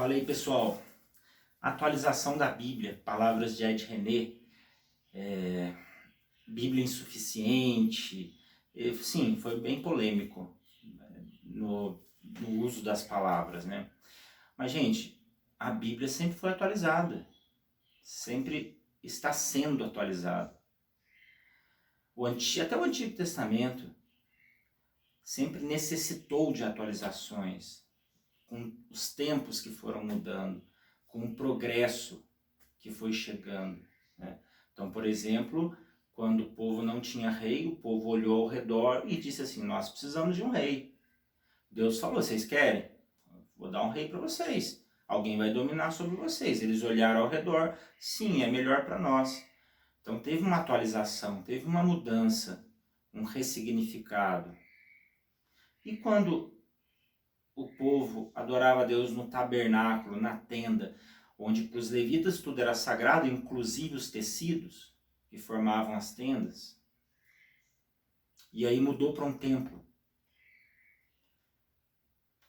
Fala aí, pessoal. Atualização da Bíblia, palavras de Ed René, Bíblia insuficiente. Sim, foi bem polêmico no uso das palavras, né? Mas, gente, a Bíblia sempre foi atualizada, sempre está sendo atualizada. Até o Antigo Testamento sempre necessitou de atualizações, com os tempos que foram mudando, com o progresso que foi chegando, né? Então, por exemplo, quando o povo não tinha rei, o povo olhou ao redor e disse assim: nós precisamos de um rei. Deus falou: vocês querem? Vou dar um rei para vocês. Alguém vai dominar sobre vocês. Eles olharam ao redor: sim, é melhor para nós. Então teve uma atualização, teve uma mudança, um ressignificado. E quando o povo adorava a Deus no tabernáculo, na tenda, onde para os levitas tudo era sagrado, inclusive os tecidos que formavam as tendas. E aí mudou para um templo.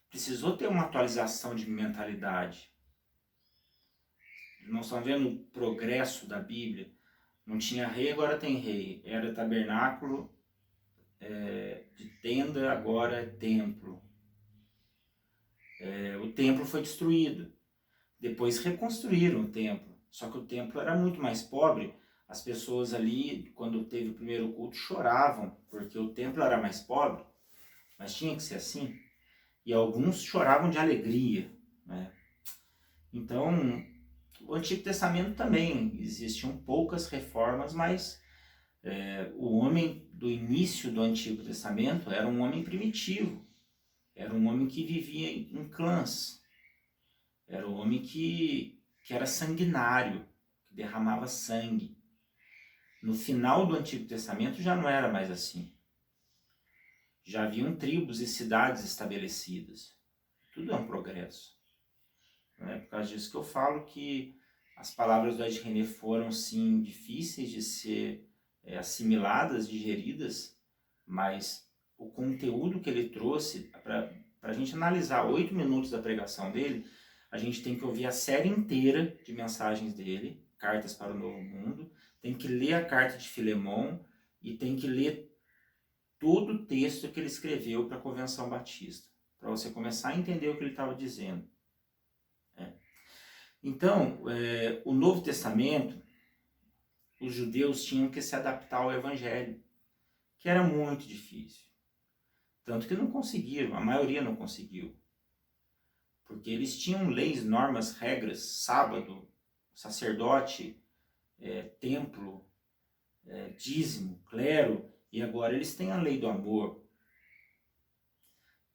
Precisou ter uma atualização de mentalidade. Nós estamos vendo o progresso da Bíblia. Não tinha rei, agora tem rei. Era tabernáculo, de tenda, agora é templo. O templo foi destruído. Depois reconstruíram o templo. Só que o templo era muito mais pobre. As pessoas ali, quando teve o primeiro culto, choravam, porque o templo era mais pobre. Mas tinha que ser assim. E alguns choravam de alegria, né? Então, o Antigo Testamento também existiam poucas reformas, mas o homem do início do Antigo Testamento era um homem primitivo. Era um homem que vivia em clãs. Era um homem que era sanguinário, que derramava sangue. No final do Antigo Testamento já não era mais assim. Já haviam tribos e cidades estabelecidas. Tudo é um progresso. Não é por causa disso que eu falo que as palavras do Ed René foram, sim, difíceis de ser assimiladas, digeridas, mas o conteúdo que ele trouxe, para a gente analisar 8 minutos da pregação dele, a gente tem que ouvir a série inteira de mensagens dele, Cartas para o Novo Mundo, tem que ler a carta de Filemão e tem que ler todo o texto que ele escreveu para a Convenção Batista, para você começar a entender o que ele estava dizendo. Então, o Novo Testamento, os judeus tinham que se adaptar ao Evangelho, que era muito difícil. Tanto que não conseguiram, a maioria não conseguiu. Porque eles tinham leis, normas, regras, sábado, sacerdote, templo, dízimo, clero, e agora eles têm a lei do amor.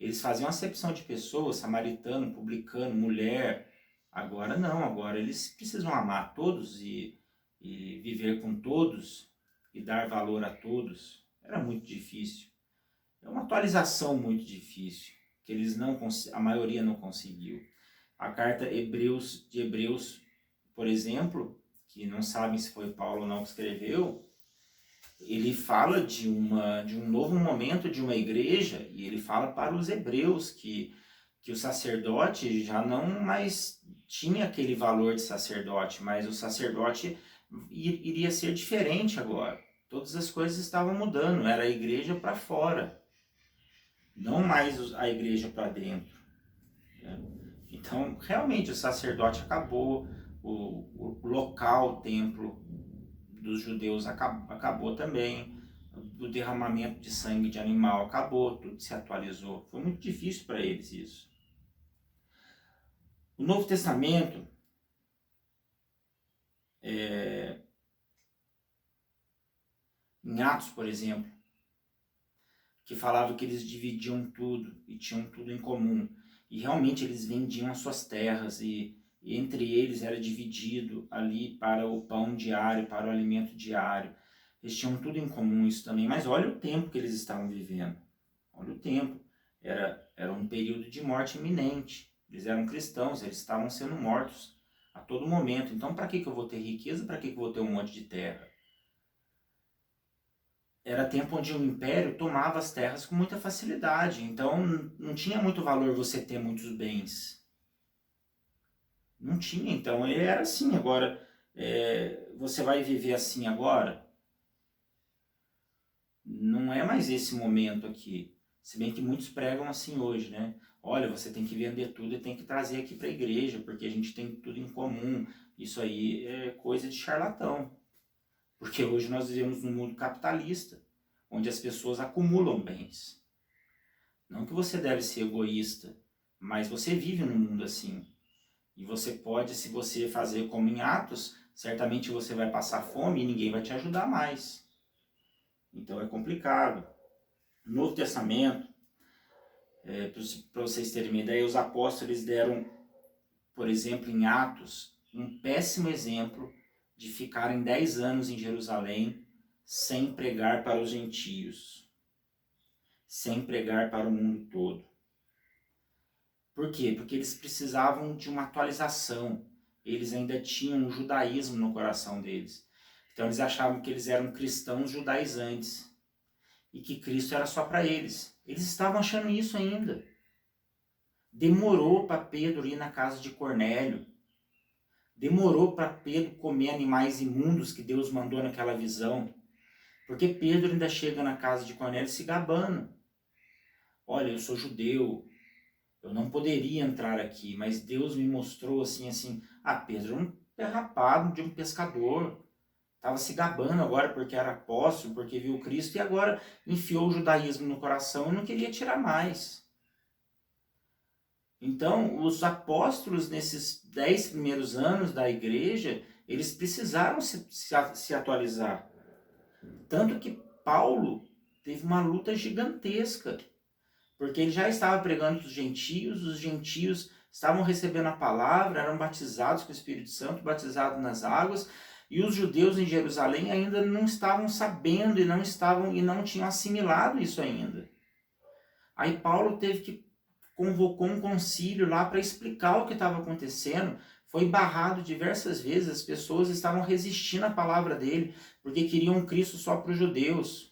Eles faziam acepção de pessoas, samaritano, publicano, mulher. Agora não, agora eles precisam amar todos e viver com todos e dar valor a todos. Era muito difícil. É uma atualização muito difícil, que a maioria não conseguiu. A carta de Hebreus, por exemplo, que não sabem se foi Paulo ou não que escreveu, ele fala de um novo momento de uma igreja, e ele fala para os hebreus que o sacerdote já não mais tinha aquele valor de sacerdote, mas o sacerdote iria ser diferente agora. Todas as coisas estavam mudando, era a igreja para fora, não mais a igreja para dentro, né? Então, realmente, o sacerdote acabou, o local, o templo dos judeus acabou também, o derramamento de sangue de animal acabou, tudo se atualizou. Foi muito difícil para eles isso. O Novo Testamento, em Atos, por exemplo, que falava que eles dividiam tudo e tinham tudo em comum. E realmente eles vendiam as suas terras e entre eles era dividido ali para o pão diário, para o alimento diário. Eles tinham tudo em comum isso também, mas olha o tempo que eles estavam vivendo. Olha o tempo. Era um período de morte iminente. Eles eram cristãos, eles estavam sendo mortos a todo momento. Então, para que eu vou ter riqueza? Para que eu vou ter um monte de terra? Era tempo onde o império tomava as terras com muita facilidade. Então, não tinha muito valor você ter muitos bens. Não tinha, então ele era assim. Agora, você vai viver assim agora? Não é mais esse momento aqui. Se bem que muitos pregam assim hoje, né? Olha, você tem que vender tudo e tem que trazer aqui para a igreja, porque a gente tem tudo em comum. Isso aí é coisa de charlatão. Porque hoje nós vivemos num mundo capitalista, onde as pessoas acumulam bens. Não que você deve ser egoísta, mas você vive num mundo assim. E você pode, se você fazer como em Atos, certamente você vai passar fome e ninguém vai te ajudar mais. Então é complicado. No Novo Testamento, para vocês terem uma ideia, os apóstolos deram, por exemplo, em Atos, um péssimo exemplo de ficarem 10 anos em Jerusalém sem pregar para os gentios, sem pregar para o mundo todo. Por quê? Porque eles precisavam de uma atualização. Eles ainda tinham o judaísmo no coração deles. Então eles achavam que eles eram cristãos judaizantes e que Cristo era só para eles. Eles estavam achando isso ainda. Demorou para Pedro ir na casa de Cornélio. Demorou para Pedro comer animais imundos que Deus mandou naquela visão. Porque Pedro ainda chega na casa de Cornélio se gabando. Olha, eu sou judeu, eu não poderia entrar aqui, mas Deus me mostrou assim. Ah, Pedro é um derrapado de um pescador. Estava se gabando agora porque era apóstolo, porque viu Cristo, e agora enfiou o judaísmo no coração e não queria tirar mais. Então, os apóstolos, nesses 10 primeiros anos da igreja, eles precisaram se atualizar. Tanto que Paulo teve uma luta gigantesca, porque ele já estava pregando para os gentios estavam recebendo a palavra, eram batizados com o Espírito Santo, batizados nas águas, e os judeus em Jerusalém ainda não estavam sabendo e não tinham assimilado isso ainda. Aí Paulo convocou um concílio lá para explicar o que estava acontecendo. Foi barrado diversas vezes, as pessoas estavam resistindo à palavra dele, porque queriam um Cristo só para os judeus.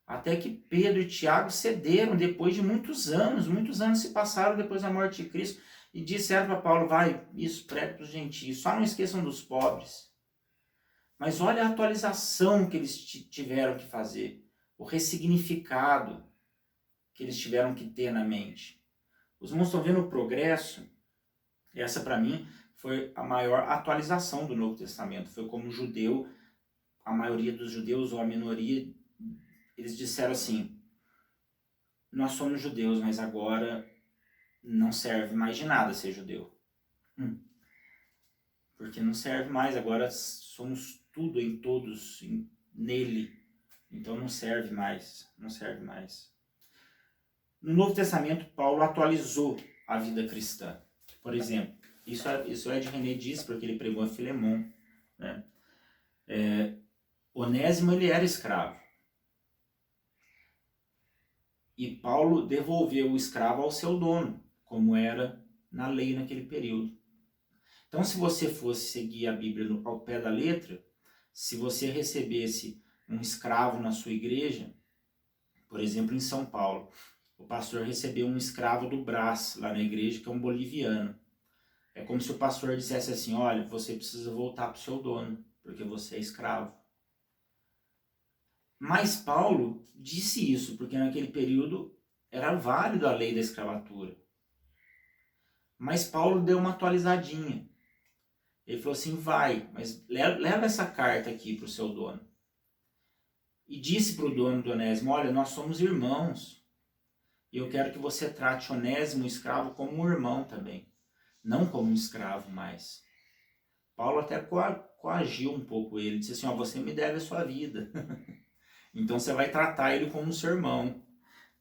Até que Pedro e Tiago cederam depois de muitos anos se passaram depois da morte de Cristo, e disseram para Paulo, vai, isso, prega para os gentios, só não esqueçam dos pobres. Mas olha a atualização que eles tiveram que fazer, o ressignificado que eles tiveram que ter na mente. Os irmãos estão vendo o progresso? Essa, para mim, foi a maior atualização do Novo Testamento. Foi como judeu, a maioria dos judeus, ou a minoria, eles disseram assim, nós somos judeus, mas agora não serve mais de nada ser judeu. Porque não serve mais, agora somos tudo em todos, nele. Então não serve mais. No Novo Testamento, Paulo atualizou a vida cristã. Por exemplo, isso é de René Dias, porque ele pregou a Filemon. Né? Onésimo, ele era escravo. E Paulo devolveu o escravo ao seu dono, como era na lei naquele período. Então, se você fosse seguir a Bíblia ao pé da letra, se você recebesse um escravo na sua igreja, por exemplo, em São Paulo, o pastor recebeu um escravo do Brás, lá na igreja, que é um boliviano. É como se o pastor dissesse assim, olha, você precisa voltar para o seu dono, porque você é escravo. Mas Paulo disse isso, porque naquele período era válido a lei da escravatura. Mas Paulo deu uma atualizadinha. Ele falou assim, vai, mas leva essa carta aqui para o seu dono. E disse para o dono do Onésimo, olha, nós somos irmãos. E eu quero que você trate Onésimo, o escravo, como um irmão também. Não como um escravo mais. Paulo até coagiu um pouco ele. Disse assim, você me deve a sua vida. Então você vai tratar ele como seu irmão.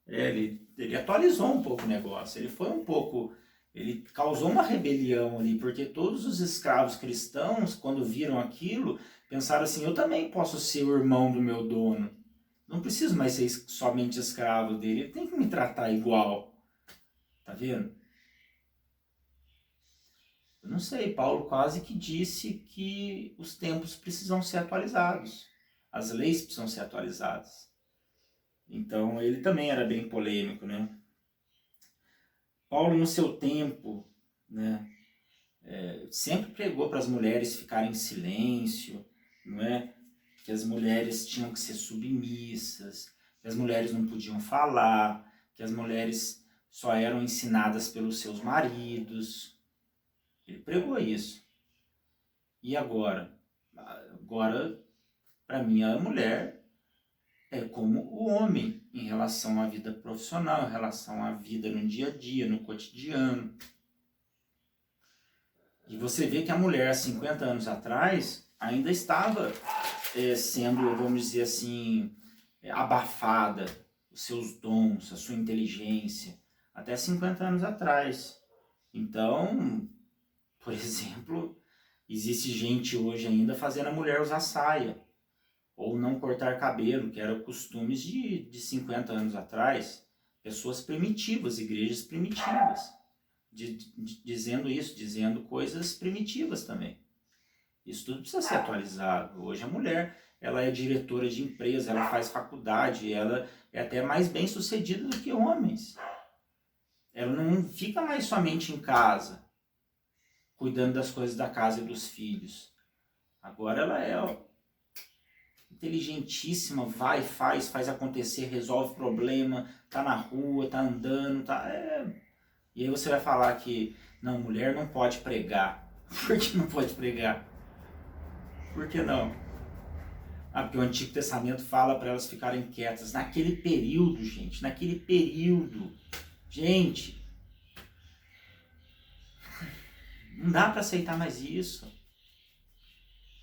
Ele atualizou um pouco o negócio. Ele causou uma rebelião ali, porque todos os escravos cristãos, quando viram aquilo, pensaram assim, eu também posso ser o irmão do meu dono. Não preciso mais ser somente escravo dele, ele tem que me tratar igual. Tá vendo? Eu não sei, Paulo quase que disse que os tempos precisam ser atualizados. As leis precisam ser atualizadas. Então ele também era bem polêmico, né? Paulo, no seu tempo, né, sempre pregou para as mulheres ficarem em silêncio, não é? Que as mulheres tinham que ser submissas, que as mulheres não podiam falar, que as mulheres só eram ensinadas pelos seus maridos. Ele pregou isso. E agora? Agora, para mim, a mulher é como o homem em relação à vida profissional, em relação à vida no dia a dia, no cotidiano. E você vê que a mulher, há 50 anos atrás, ainda estava sendo, vamos dizer assim, abafada, os seus dons, a sua inteligência, até 50 anos atrás. Então, por exemplo, existe gente hoje ainda fazendo a mulher usar saia, ou não cortar cabelo, que eram costumes de 50 anos atrás. Pessoas primitivas, igrejas primitivas, dizendo isso, dizendo coisas primitivas também. Isso tudo precisa ser atualizado. Hoje a mulher, ela é diretora de empresa, ela faz faculdade, ela é até mais bem sucedida do que homens. Ela não fica mais somente em casa, cuidando das coisas da casa e dos filhos. Agora ela é inteligentíssima, vai, faz acontecer, resolve problema, tá na rua, tá andando, E aí você vai falar que, não, mulher não pode pregar. Por que não pode pregar? Por que não? Porque o Antigo Testamento fala para elas ficarem quietas. Naquele período, gente, naquele período. Gente, não dá para aceitar mais isso.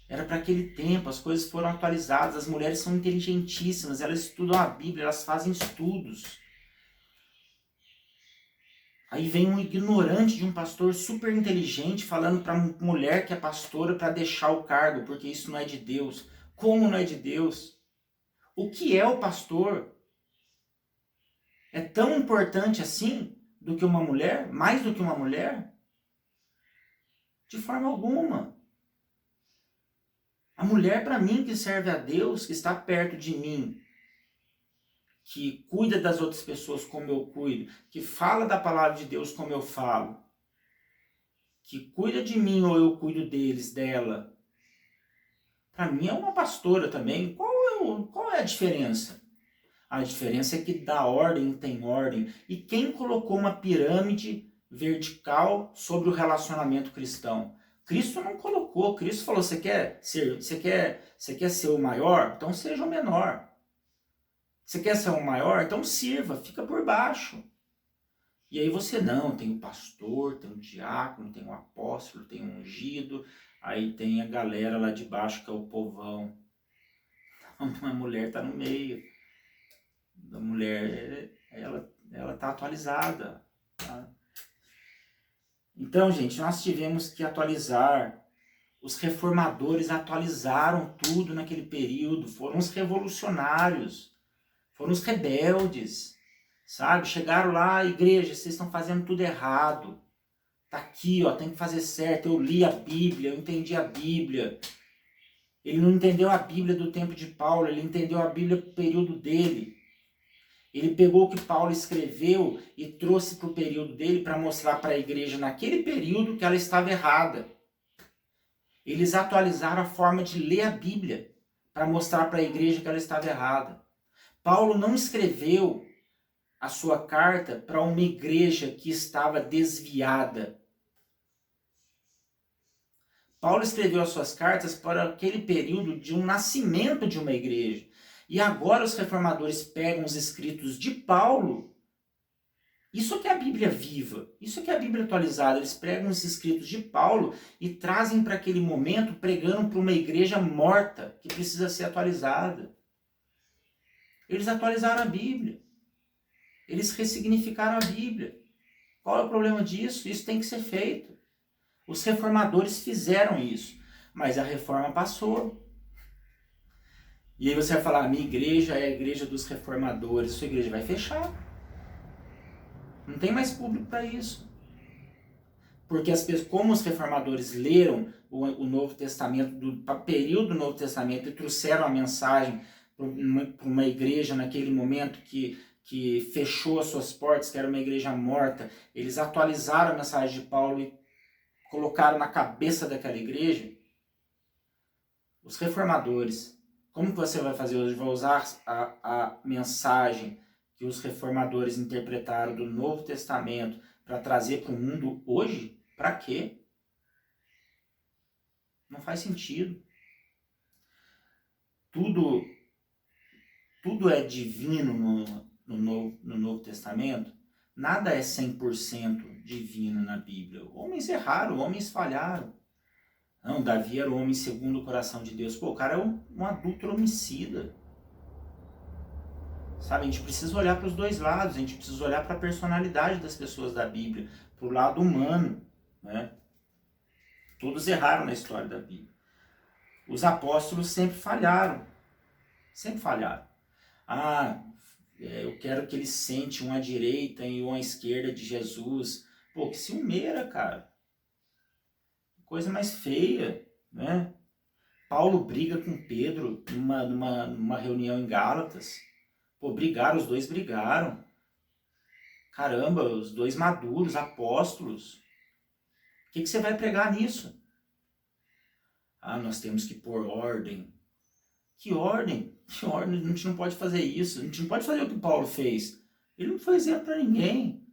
Era para aquele tempo, as coisas foram atualizadas, as mulheres são inteligentíssimas, elas estudam a Bíblia, elas fazem estudos. Aí vem um ignorante de um pastor super inteligente falando para uma mulher que é pastora para deixar o cargo, porque isso não é de Deus. Como não é de Deus? O que é o pastor? É tão importante assim do que uma mulher? Mais do que uma mulher? De forma alguma. A mulher, para mim, que serve a Deus, que está perto de mim, que cuida das outras pessoas como eu cuido, que fala da palavra de Deus como eu falo, que cuida de mim ou eu cuido dela, para mim é uma pastora também. Qual é a diferença? A diferença é que da ordem tem ordem. E quem colocou uma pirâmide vertical sobre o relacionamento cristão? Cristo não colocou. Cristo falou, você quer ser o maior? Então seja o menor. Você quer ser o maior? Então sirva, fica por baixo. E aí você não, tem o pastor, tem o diácono, tem o apóstolo, tem o ungido, aí tem a galera lá de baixo que é o povão. A mulher está no meio. A mulher, ela está atualizada. Tá? Então, gente, nós tivemos que atualizar. Os reformadores atualizaram tudo naquele período. Foram os revolucionários. Foram os rebeldes. Sabe? Chegaram lá, igreja, vocês estão fazendo tudo errado. Tá aqui, ó, tem que fazer certo. Eu li a Bíblia, eu entendi a Bíblia. Ele não entendeu a Bíblia do tempo de Paulo, ele entendeu a Bíblia do período dele. Ele pegou o que Paulo escreveu e trouxe para o período dele para mostrar para a igreja naquele período que ela estava errada. Eles atualizaram a forma de ler a Bíblia para mostrar para a igreja que ela estava errada. Paulo não escreveu a sua carta para uma igreja que estava desviada. Paulo escreveu as suas cartas para aquele período de um nascimento de uma igreja. E agora os reformadores pegam os escritos de Paulo. Isso que é a Bíblia viva, isso que é a Bíblia atualizada. Eles pegam os escritos de Paulo e trazem para aquele momento, pregando para uma igreja morta, que precisa ser atualizada. Eles atualizaram a Bíblia. Eles ressignificaram a Bíblia. Qual é o problema disso? Isso tem que ser feito. Os reformadores fizeram isso, mas a reforma passou. E aí você vai falar, minha igreja é a igreja dos reformadores, sua igreja vai fechar. Não tem mais público para isso. Porque como os reformadores leram o Novo Testamento, do período do Novo Testamento, e trouxeram a mensagem para uma igreja naquele momento que fechou as suas portas, que era uma igreja morta, eles atualizaram a mensagem de Paulo e colocaram na cabeça daquela igreja. Os reformadores, como que você vai fazer hoje? Vai usar a mensagem que os reformadores interpretaram do Novo Testamento para trazer para o mundo hoje? Para quê? Não faz sentido. Tudo é divino no Novo Testamento. Nada é 100% divino na Bíblia. Homens erraram, homens falharam. Não, Davi era o homem segundo o coração de Deus. Pô, o cara é um adúltero homicida. Sabe, a gente precisa olhar para os dois lados. A gente precisa olhar para a personalidade das pessoas da Bíblia. Para o lado humano, né? Todos erraram na história da Bíblia. Os apóstolos sempre falharam. Sempre falharam. Eu quero que eles sentem um à direita e um à esquerda de Jesus. Pô, que ciumeira, cara. Coisa mais feia, né? Paulo briga com Pedro numa reunião em Gálatas. Pô, brigaram, os dois brigaram. Caramba, os dois maduros, apóstolos. O que você vai pregar nisso? Nós temos que pôr ordem. Que ordem? Que ordem? A gente não pode fazer isso. A gente não pode fazer o que Paulo fez. Ele não foi exemplo para ninguém.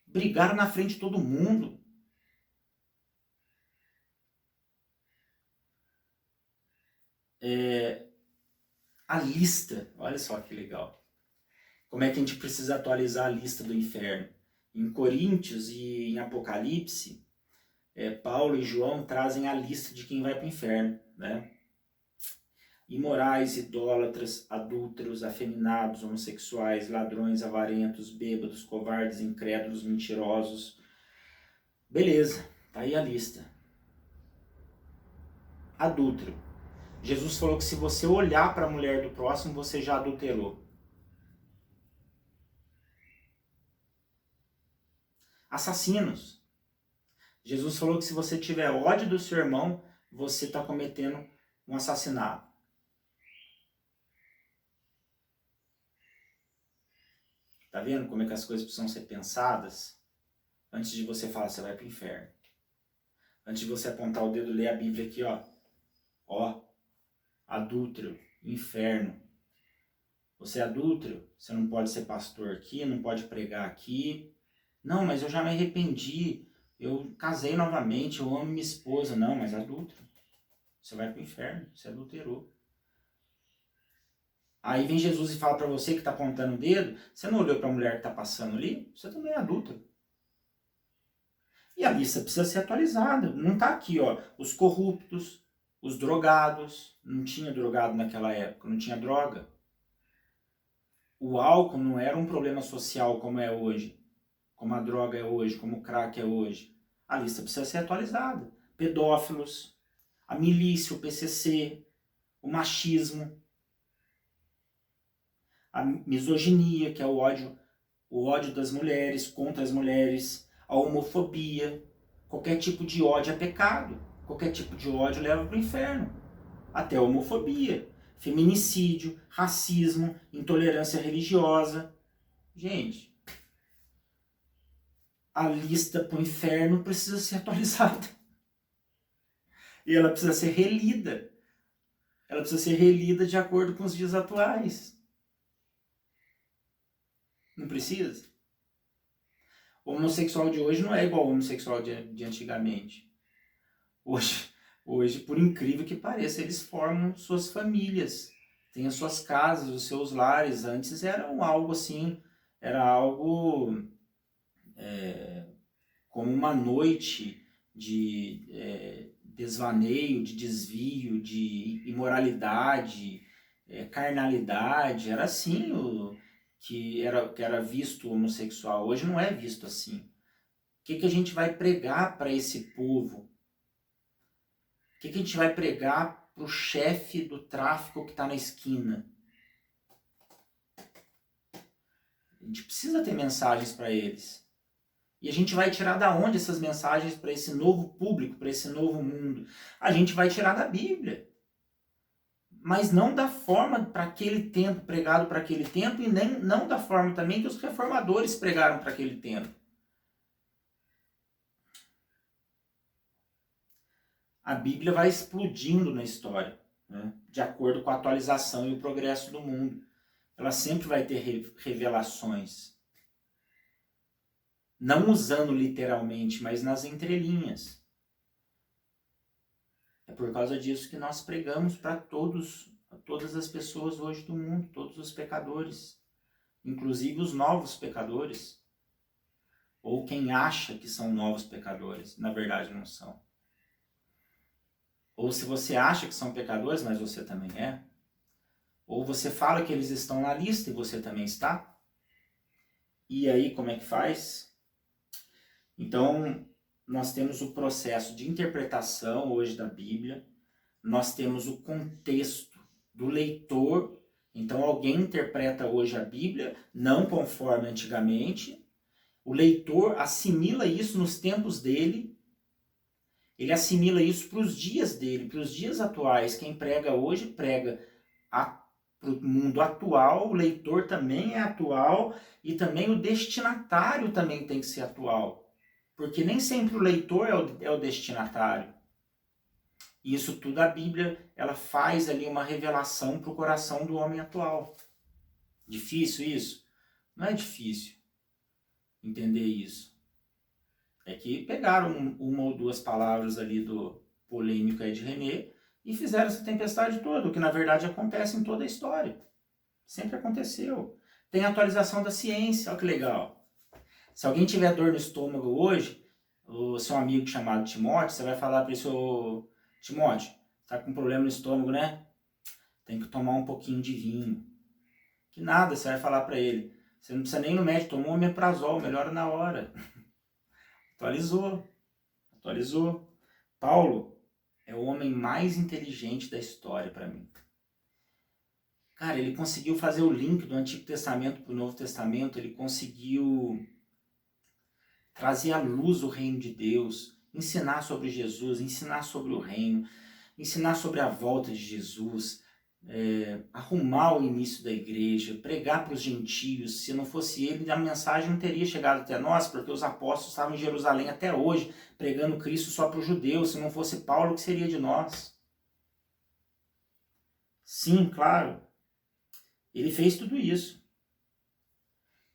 Brigaram na frente de todo mundo. A lista, olha só que legal. Como é que a gente precisa atualizar a lista do inferno? Em Coríntios e em Apocalipse, Paulo e João trazem a lista de quem vai para o inferno, né? Imorais, idólatras, adúlteros, afeminados, homossexuais, ladrões, avarentos, bêbados, covardes, incrédulos, mentirosos. Beleza, tá aí a lista. Adúltero. Jesus falou que se você olhar para a mulher do próximo, você já adulterou. Assassinos. Jesus falou que se você tiver ódio do seu irmão, você está cometendo um assassinato. Tá vendo como é que as coisas precisam ser pensadas? Antes de você falar, você vai para o inferno. Antes de você apontar o dedo, ler a Bíblia aqui, ó. Adúltero, inferno. Você é adúltero, você não pode ser pastor aqui, não pode pregar aqui. Não, mas eu já me arrependi, eu casei novamente, eu amo minha esposa. Não, mas adúltero. Você vai para o inferno, você adulterou. Aí vem Jesus e fala para você que está apontando o dedo, você não olhou para a mulher que está passando ali? Você também é adúltero. E a lista precisa ser atualizada. Não está aqui, os corruptos, os drogados. Não tinha drogado naquela época, não tinha droga. O álcool não era um problema social como é hoje, como a droga é hoje, como o crack é hoje. A lista precisa ser atualizada. Pedófilos, a milícia, o PCC, o machismo, a misoginia, que é o ódio das mulheres contra as mulheres, a homofobia. Qualquer tipo de ódio é pecado. Qualquer tipo de ódio leva para o inferno. Até a homofobia, feminicídio, racismo, intolerância religiosa. Gente, a lista para o inferno precisa ser atualizada. E ela precisa ser relida. Ela precisa ser relida de acordo com os dias atuais. Não precisa? O homossexual de hoje não é igual ao homossexual de antigamente. Hoje, por incrível que pareça, eles formam suas famílias, têm as suas casas, os seus lares. Antes era algo assim, era algo como uma noite de desvaneio, de desvio, de imoralidade, carnalidade. Era assim que era visto o homossexual. Hoje não é visto assim. O que a gente vai pregar para esse povo? O que a gente vai pregar para o chefe do tráfico que está na esquina? A gente precisa ter mensagens para eles. E a gente vai tirar da onde essas mensagens para esse novo público, para esse novo mundo? A gente vai tirar da Bíblia. Mas não da forma para aquele tempo, pregado para aquele tempo, e nem, não da forma também que os reformadores pregaram para aquele tempo. a Bíblia vai explodindo na história, né? De acordo com a atualização e o progresso do mundo. Ela sempre vai ter revelações. Não usando literalmente, mas nas entrelinhas. É por causa disso que nós pregamos para todas as pessoas hoje do mundo, todos os pecadores, inclusive os novos pecadores, ou quem acha que são novos pecadores, na verdade não são. Ou se você acha que são pecadores, mas você também é. Ou você fala que eles estão na lista e você também está. E aí como é que faz? Então, nós temos o processo de interpretação hoje da Bíblia, nós temos o contexto do leitor. Então, alguém interpreta hoje a Bíblia não conforme antigamente, o leitor assimila isso nos tempos dele, ele assimila isso para os dias dele, para os dias atuais. Quem prega hoje prega para o mundo atual, o leitor também é atual e também o destinatário também tem que ser atual. Porque nem sempre o leitor é o destinatário. E isso tudo a Bíblia, ela faz ali uma revelação para o coração do homem atual. Difícil isso? Não é difícil entender isso. É que pegaram uma ou duas palavras ali do polêmico Ed René e fizeram essa tempestade toda, o que na verdade acontece em toda a história. Sempre aconteceu. Tem atualização da ciência, olha que legal. Se alguém tiver dor no estômago hoje, o seu amigo chamado Timóteo, você vai falar para ele, seu Timóteo, tá com problema no estômago, né? Tem que tomar um pouquinho de vinho. Que nada, você vai falar para ele. Você não precisa nem ir no médico, tomou omeprazol, melhora na hora. Atualizou. Paulo é o homem mais inteligente da história para mim. Cara, ele conseguiu fazer o link do Antigo Testamento para o Novo Testamento, ele conseguiu trazer à luz o reino de Deus, ensinar sobre Jesus, ensinar sobre o reino, ensinar sobre a volta de Jesus, arrumar o início da igreja, pregar para os gentios. Se não fosse ele, a mensagem não teria chegado até nós, porque os apóstolos estavam em Jerusalém até hoje, pregando Cristo só para os judeus. Se não fosse Paulo, o que seria de nós? Sim, claro, ele fez tudo isso,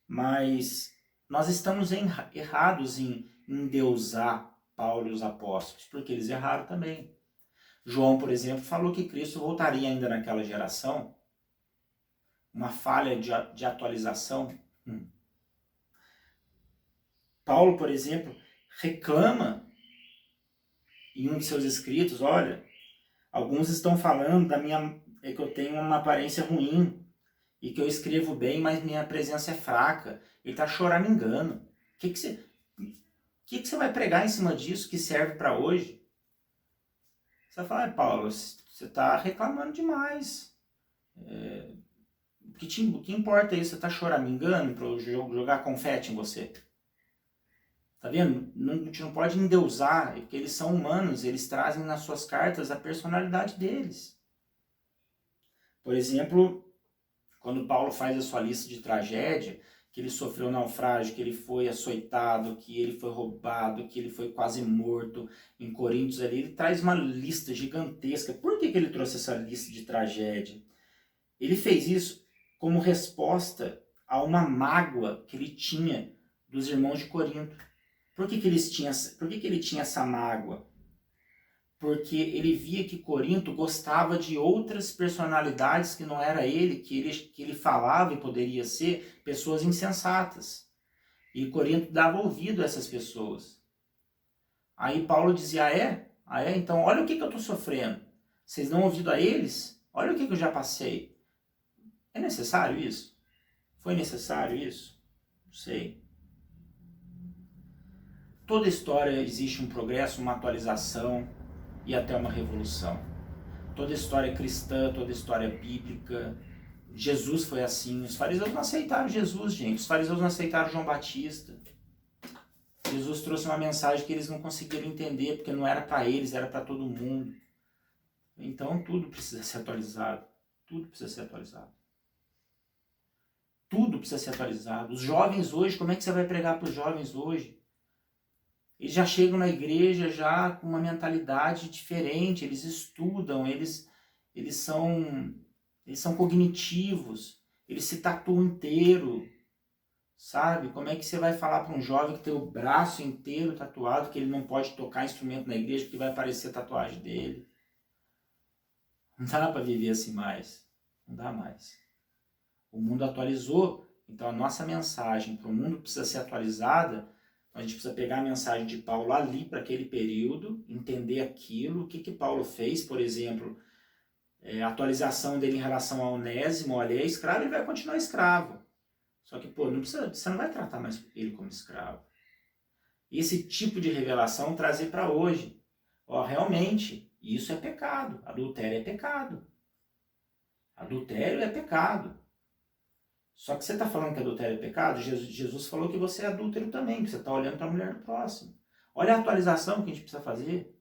mas nós estamos errados em endeusar Paulo e os apóstolos, porque eles erraram também. João, por exemplo, falou que Cristo voltaria ainda naquela geração. Uma falha de atualização. Paulo, por exemplo, reclama em um de seus escritos, olha, alguns estão falando que eu tenho uma aparência ruim e que eu escrevo bem, mas minha presença é fraca. Ele está choramingando. O que você vai pregar em cima disso que serve para hoje? Você vai falar, Paulo, você está reclamando demais. O que importa é isso? Você está choramingando para eu jogar confete em você? Tá vendo? A gente não pode endeusar, porque eles são humanos, eles trazem nas suas cartas a personalidade deles. Por exemplo, quando Paulo faz a sua lista de tragédia, que ele sofreu naufrágio, que ele foi açoitado, que ele foi roubado, que ele foi quase morto em Coríntios ali, ele traz uma lista gigantesca. Por que ele trouxe essa lista de tragédia? Ele fez isso como resposta a uma mágoa que ele tinha dos irmãos de Corinto. Por que ele tinha essa mágoa? Porque ele via que Corinto gostava de outras personalidades que não era ele, que ele falava e poderia ser pessoas insensatas. E Corinto dava ouvido a essas pessoas. Aí Paulo dizia, então olha o que eu estou sofrendo. Vocês dão ouvido a eles? Olha o que eu já passei. É necessário isso? Foi necessário isso? Não sei. Toda história existe um progresso, uma atualização e até uma revolução. Toda história cristã, toda história bíblica. Jesus foi assim. Os fariseus não aceitaram Jesus, gente. Os fariseus não aceitaram João Batista. Jesus trouxe uma mensagem que eles não conseguiram entender, porque não era para eles, era para todo mundo. Então tudo precisa ser atualizado. Tudo precisa ser atualizado. Tudo precisa ser atualizado. Os jovens hoje, como é que você vai pregar para os jovens hoje? Eles já chegam na igreja já com uma mentalidade diferente, eles estudam, eles são cognitivos, eles se tatuam inteiro, sabe? Como é que você vai falar para um jovem que tem o braço inteiro tatuado, que ele não pode tocar instrumento na igreja porque vai aparecer a tatuagem dele? Não dá para viver assim mais, não dá mais. O mundo atualizou, então a nossa mensagem para o mundo precisa ser atualizada. A gente precisa pegar a mensagem de Paulo ali para aquele período, entender aquilo, o que Paulo fez, por exemplo, a atualização dele em relação ao Onésimo, olha, ele é escravo, ele vai continuar escravo. Só que, pô, você não vai tratar mais ele como escravo. Esse tipo de revelação trazer para hoje. Ó, realmente, isso é pecado, adultério é pecado. Adultério é pecado. Só que você está falando que adultério é pecado? Jesus falou que você é adúltero também, que você está olhando para a mulher do próximo. Olha a atualização que a gente precisa fazer.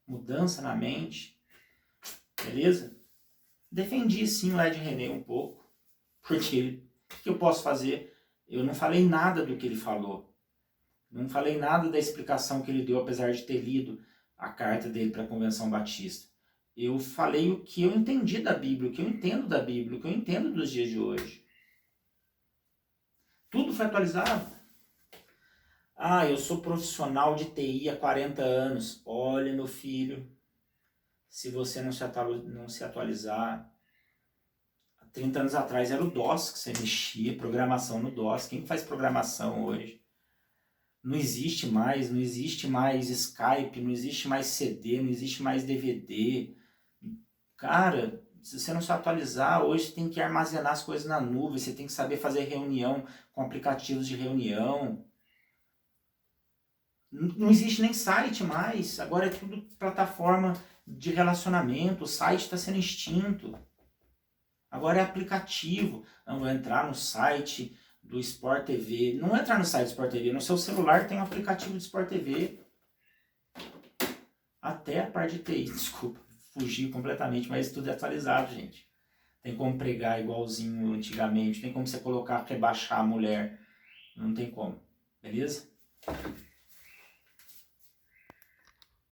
Mudança na mente. Beleza? Defendi sim o Ed René um pouco. Porque o que eu posso fazer? Eu não falei nada do que ele falou. Não falei nada da explicação que ele deu, apesar de ter lido a carta dele para a Convenção Batista. Eu falei o que eu entendi da Bíblia, o que eu entendo da Bíblia, o que eu entendo dos dias de hoje. Tudo foi atualizado. Ah, eu sou profissional de TI há 40 anos. Olha, meu filho, se você não se atualizar, há 30 anos atrás era o DOS que você mexia, programação no DOS. Quem faz programação hoje? Não existe mais Skype, não existe mais CD, não existe mais DVD. Cara, se você não se atualizar, hoje você tem que armazenar as coisas na nuvem, você tem que saber fazer reunião com aplicativos de reunião. Não existe nem site mais, agora é tudo plataforma de relacionamento, o site está sendo extinto. Agora é aplicativo. Não, vou entrar no site do Sport TV. Não entrar no site do Sport TV, no seu celular tem um aplicativo do Sport TV. Até a parte de TI, desculpa, fugi completamente, mas tudo é atualizado, gente. Tem como pregar igualzinho antigamente, tem como você colocar, rebaixar a mulher, não tem como, beleza?